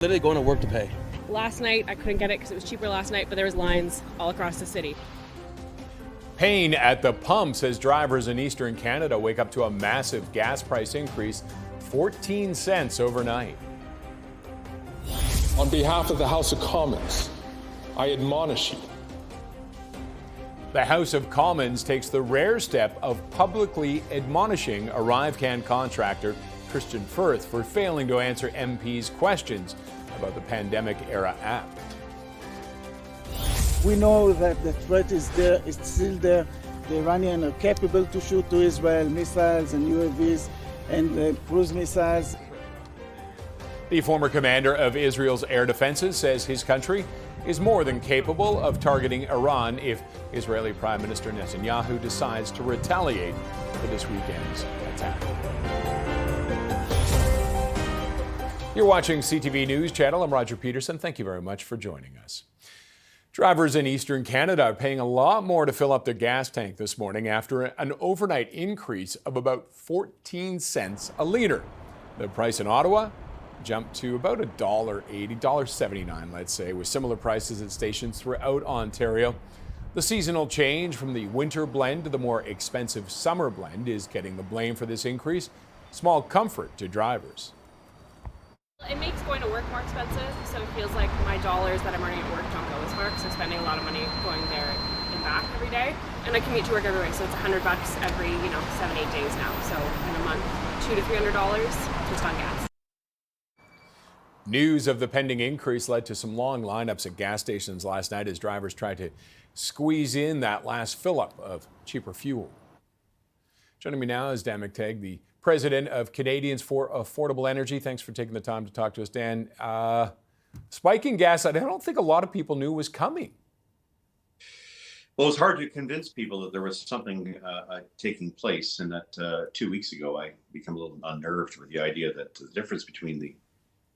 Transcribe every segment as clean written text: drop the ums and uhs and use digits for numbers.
Literally going to work to pay. Last night, I couldn't get it because it was cheaper last night, but there was lines all across the city. Pain at the pumps as drivers in eastern Canada wake up to a massive gas price increase, 14 cents overnight. On behalf of the House of Commons, I admonish you. The House of Commons takes the rare step of publicly admonishing Arrive-Can contractor Christian Firth for failing to answer MPs' questions about the pandemic-era app. We know that the threat is there, it's still there. The Iranians are capable to shoot to Israel missiles and UAVs and cruise missiles. The former commander of Israel's air defenses says his country is more than capable of targeting Iran if Israeli Prime Minister Netanyahu decides to retaliate for this weekend's attack. You're watching CTV News Channel. I'm Roger Peterson. Thank you very much for joining us. Drivers in eastern Canada are paying a lot more to fill up their gas tank this morning after an overnight increase of about 14 cents a litre. The price in Ottawa jumped to about $1.80, $1.79, let's say, with similar prices at stations throughout Ontario. The seasonal change from the winter blend to the more expensive summer blend is getting the blame for this increase. Small comfort to drivers. It makes going to work more expensive, so it feels like my dollars that I'm earning at work don't go as far, because I'm spending a lot of money going there and back every day. And I commute to work every way, so it's $100 every, 7-8 days now. So in a month, $200 to $300 just on gas. News of the pending increase led to some long lineups at gas stations last night as drivers tried to squeeze in that last fill-up of cheaper fuel. Joining me now is Dan McTeague, the president of Canadians for Affordable Energy. Thanks for taking the time to talk to us, Dan. Spiking gas, I don't think a lot of people knew was coming. Well, it's hard to convince people that there was something taking place, and that 2 weeks ago I became a little unnerved with the idea that the difference between the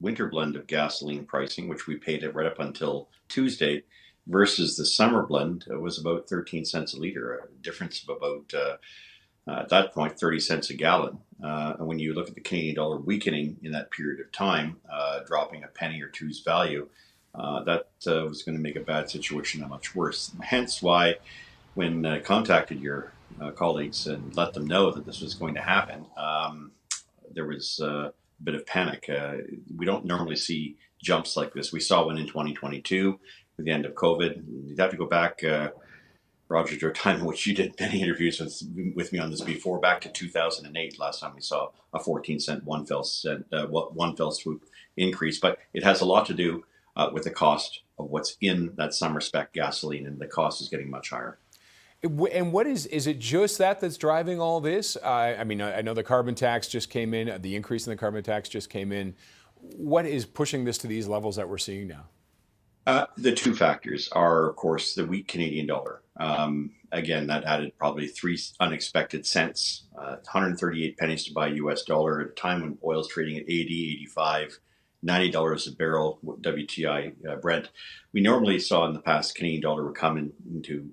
winter blend of gasoline pricing, which we paid it right up until Tuesday, versus the summer blend was about 13 cents a litre, a difference of about at that point, 30 cents a gallon. And when you look at the Canadian dollar weakening in that period of time, dropping a penny or two's value, that was going to make a bad situation much worse. Hence why, when I contacted your colleagues and let them know that this was going to happen, there was a bit of panic. We don't normally see jumps like this. We saw one in 2022 with the end of COVID. You'd have to go back, Roger, to a time in which you did many interviews with me on this before, back to 2008, last time we saw a 14-cent one fell swoop increase. But it has a lot to do with the cost of what's in that summer spec gasoline, and the cost is getting much higher. And what is it just that's driving all this? I mean, I know the carbon tax just came in, the increase in the carbon tax just came in. What is pushing this to these levels that we're seeing now? The two factors are, of course, the weak Canadian dollar. Again, that added probably 3 unexpected cents, 138 pennies to buy US dollar at a time when oil's trading at 80, 85, $90 a barrel, WTI Brent. We normally saw in the past Canadian dollar would come into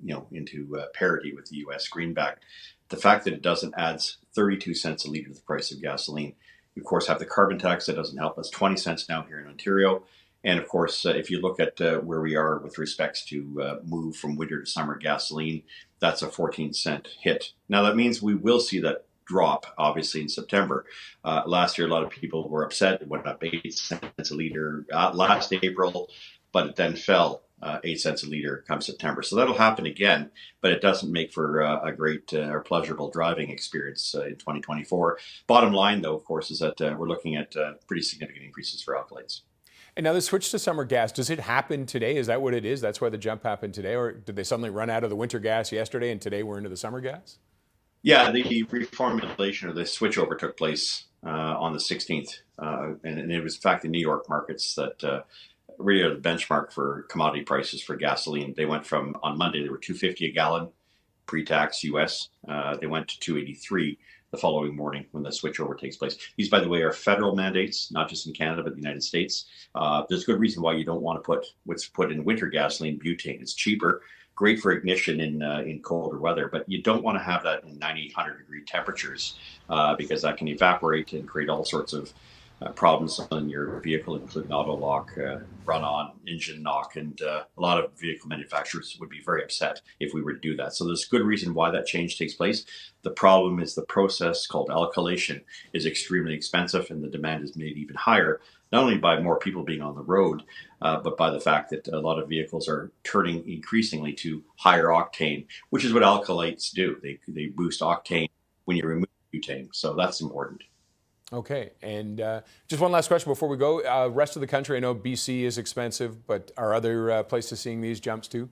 parity with the US greenback. The fact that it doesn't adds 32 cents a litre to the price of gasoline. We, of course, have the carbon tax that doesn't help us, 20 cents now here in Ontario. And of course, if you look at where we are with respects to move from winter to summer gasoline, that's a 14-cent hit. Now, that means we will see that drop, obviously, in September. Last year, a lot of people were upset. It went up 8 cents a litre last April, but it then fell 8 cents a litre come September. So that'll happen again, but it doesn't make for a great or pleasurable driving experience in 2024. Bottom line, though, of course, is that we're looking at pretty significant increases for alkylates. And now the switch to summer gas, does it happen today? Is that what it is? That's why the jump happened today? Or did they suddenly run out of the winter gas yesterday and today we're into the summer gas? Yeah, the reformulation or the switchover took place on the 16th. And it was, in fact, the New York markets that really are the benchmark for commodity prices for gasoline. They went from, on Monday, they were $2.50 a gallon pre-tax US. They went to $2.83 the following morning when the switchover takes place. These, by the way, are federal mandates, not just in Canada, but the United States. There's good reason why you don't want to put what's put in winter gasoline, butane. It's cheaper, great for ignition in colder weather, but you don't want to have that in 90, 100-degree temperatures because that can evaporate and create all sorts of problems on your vehicle, including auto lock, run-on, engine knock, and a lot of vehicle manufacturers would be very upset if we were to do that. So there's good reason why that change takes place. The problem is the process called alkylation is extremely expensive, and the demand is made even higher, not only by more people being on the road, but by the fact that a lot of vehicles are turning increasingly to higher octane, which is what alkylates do. They boost octane when you remove butane. So that's important. Okay, and just one last question before we go. Rest of the country, I know BC is expensive, but are other places seeing these jumps too?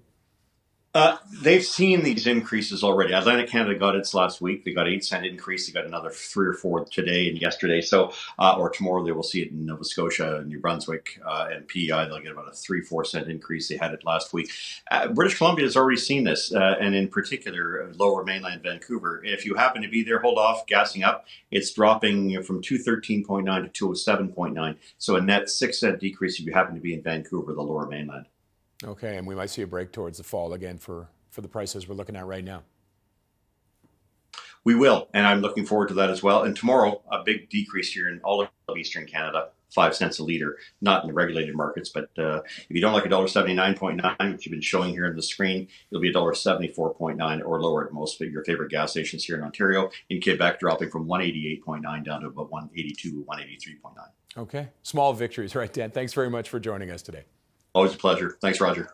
They've seen these increases already. Atlantic Canada got its last week. They got 8-cent increase. They got another 3 or 4 today and yesterday. So, or tomorrow they will see it in Nova Scotia, New Brunswick, and PEI. They'll get about a 3-4 cent increase. They had it last week. British Columbia has already seen this, and in particular, Lower Mainland Vancouver. If you happen to be there, hold off gassing up. It's dropping from 213.9 to 207.9. So a net 6-cent decrease if you happen to be in Vancouver, the Lower Mainland. Okay, and we might see a break towards the fall again for the prices we're looking at right now. We will, and I'm looking forward to that as well. And tomorrow, a big decrease here in all of Eastern Canada, 5 cents a litre, not in the regulated markets. But if you don't like $1.79.9, which you've been showing here on the screen, it'll be $1.74.9 or lower at most of your favorite gas stations here in Ontario. In Quebec, dropping from 188.9 down to about 182, 183.9. Okay, small victories, right, Dan? Thanks very much for joining us today. Always a pleasure. Thanks, Roger.